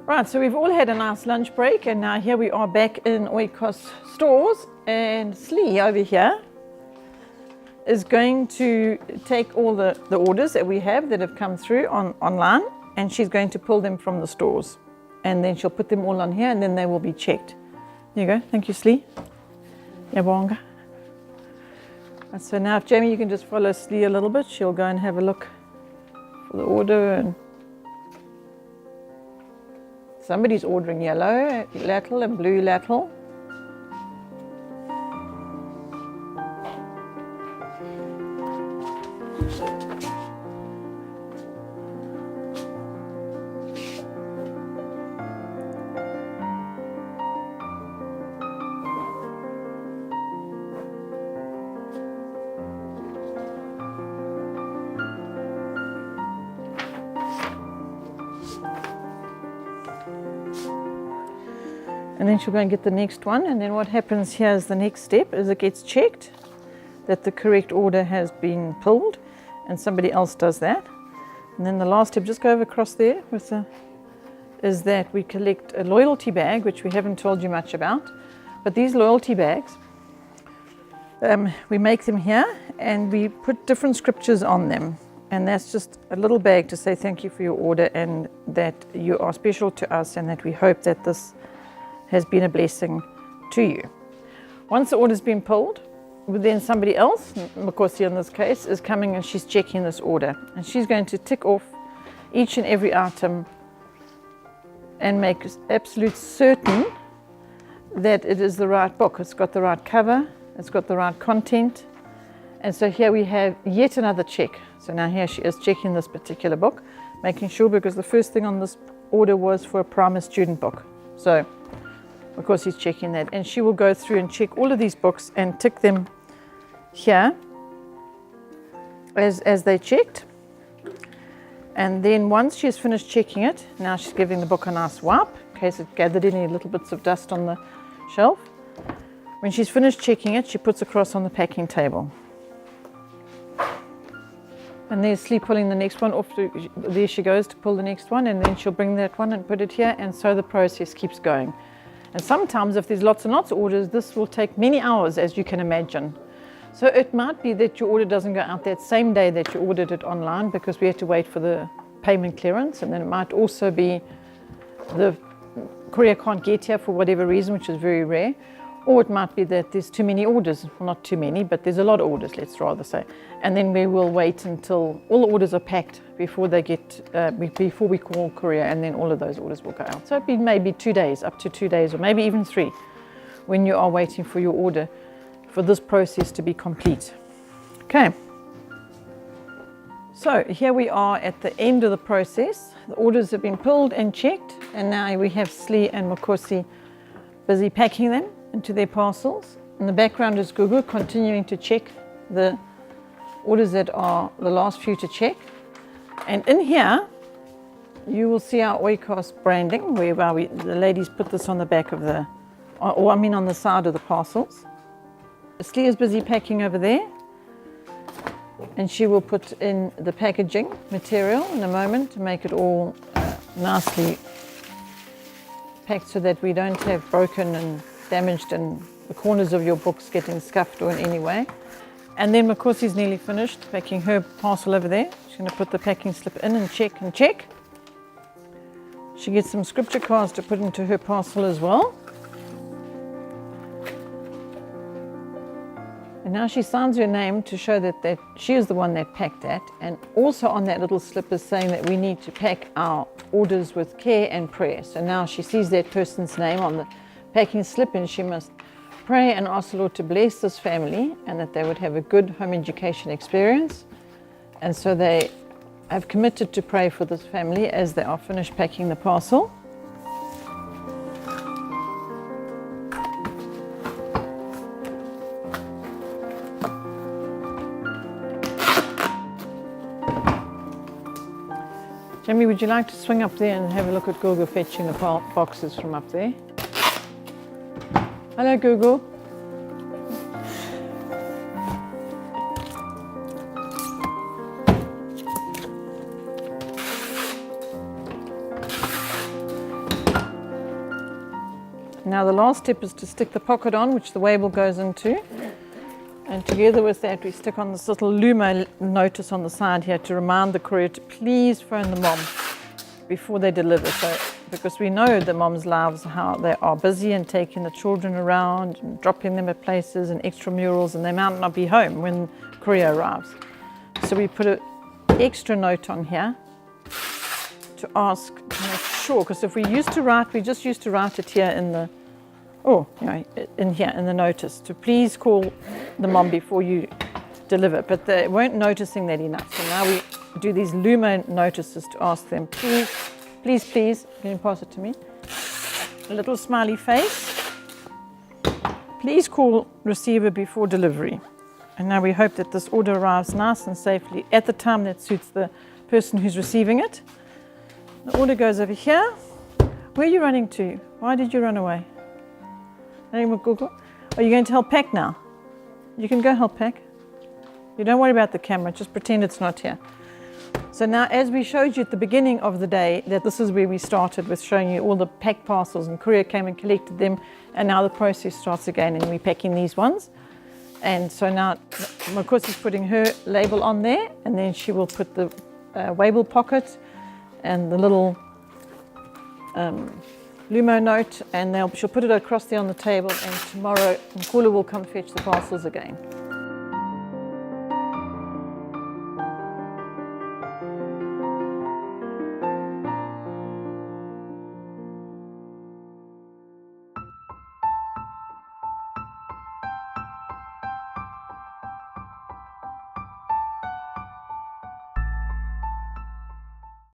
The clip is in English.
Right, so we've all had a nice lunch break, and now here we are back in Oikos stores, and Slee over here is going to take all the orders that we have that have come through online, and she's going to pull them from the stores, and then she'll put them all on here, and then they will be checked. There you go. Thank you, Slee. Yabonga. So now if Jamie, you can just follow Slee a little bit, she'll go and have a look for the order. And somebody's ordering yellow lateral and blue lateral. And then she'll go and get the next one, and then what happens here is the next step is it gets checked that the correct order has been pulled, and somebody else does that. And then the last step, just go over across there with the, is that we collect a loyalty bag, which we haven't told you much about. But these loyalty bags, we make them here and we put different scriptures on them. And that's just a little bag to say thank you for your order and that you are special to us and that we hope that this has been a blessing to you. Once the order's been pulled, then somebody else, Makosi in this case, is coming and she's checking this order. And she's going to tick off each and every item and make absolute certain that it is the right book. It's got the right cover, it's got the right content. And so here we have yet another check. So now here she is checking this particular book, making sure, because the first thing on this order was for a primary student book. So of course he's checking that, and she will go through and check all of these books and tick them here as they checked. And then once she's finished checking it, now she's giving the book a nice wipe in case it gathered any little bits of dust on the shelf. When she's finished checking it, she puts across on the packing table. And there's Slee pulling the next one off. There she goes to pull the next one, and then she'll bring that one and put it here, and so the process keeps going. And sometimes if there's lots and lots of orders, this will take many hours, as you can imagine. So it might be that your order doesn't go out that same day that you ordered it online because we had to wait for the payment clearance, and then it might also be the courier can't get here for whatever reason, which is very rare. Or it might be that there's too many orders, well, not too many, but there's a lot of orders, let's rather say. And then we will wait until all the orders are packed before they get, before we call courier, and then all of those orders will go out. So it'd be maybe 2 days, up to 2 days, or maybe even 3, when you are waiting for your order for this process to be complete. Okay. So here we are at the end of the process. The orders have been pulled and checked, and now we have Slee and Makosi busy packing them into their parcels. In the background is Google continuing to check the orders that are the last few to check. And in here, you will see our Oikos branding, where the ladies put this on the back of the, or I mean on the side of the parcels. Slee is busy packing over there, and she will put in the packaging material in a moment to make it all nicely packed so that we don't have broken and damaged and the corners of your books getting scuffed or in any way. And then Makosi's nearly finished packing her parcel over there. She's going to put the packing slip in and check and check. She gets some scripture cards to put into her parcel as well. And now she signs her name to show that she is the one that packed that. And also on that little slip is saying that we need to pack our orders with care and prayer. So now she sees that person's name on the packing slip, and she must pray and ask the Lord to bless this family and that they would have a good home education experience. And so they have committed to pray for this family as they are finished packing the parcel. Jamie, would you like to swing up there and have a look at Google fetching the boxes from up there? Hello, Google. Now the last step is to stick the pocket on, which the Weibull goes into. And together with that, we stick on this little Lumo notice on the side here to remind the courier to please phone the mom before they deliver. So, because we know the moms' lives, how they are busy and taking the children around and dropping them at places and extramurals, and they might not be home when the courier arrives. So we put an extra note on here to ask to make sure, because if we just used to write it here in the, in here in the notice to please call the mom before you deliver, but they weren't noticing that enough. So now we do these Lumo notices to ask them, please, please, please, can you pass it to me? A little smiley face. Please call receiver before delivery. And now we hope that this order arrives nice and safely at the time that suits the person who's receiving it. The order goes over here. Where are you running to? Why did you run away? Are you going to help pack now? You can go help pack. You don't worry about the camera, just pretend it's not here. So now, as we showed you at the beginning of the day, that this is where we started with showing you all the packed parcels, and courier came and collected them, and now the process starts again and we're packing these ones. And so now Oikos is putting her label on there, and then she will put the Weibull pocket and the little Lumo note, and she'll put it across there on the table, and tomorrow Nkulu will come fetch the parcels again.